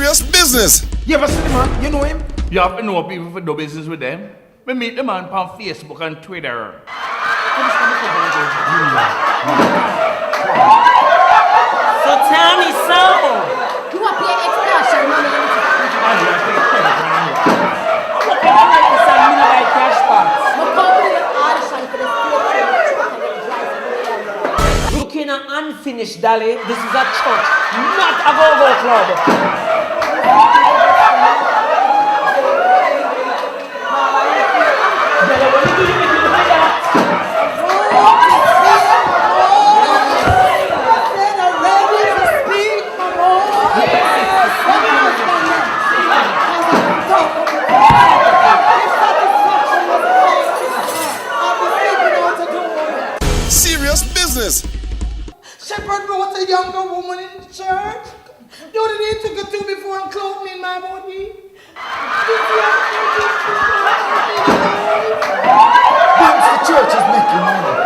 Serious business. You ever see the man? You know him? You have to know people for do business with them. We meet the man on Facebook and Twitter. So tell me so. You are paying extortion money. I'm looking at like this and me buy cash box. My company is audition for the state truck and it drives me. Looking at unfinished, Dolly. This is a church, not a go-go club. Serious business. Shepherd brought a younger woman in the church. You didn't took it to me before and clothed me in my body. Once the church is making money.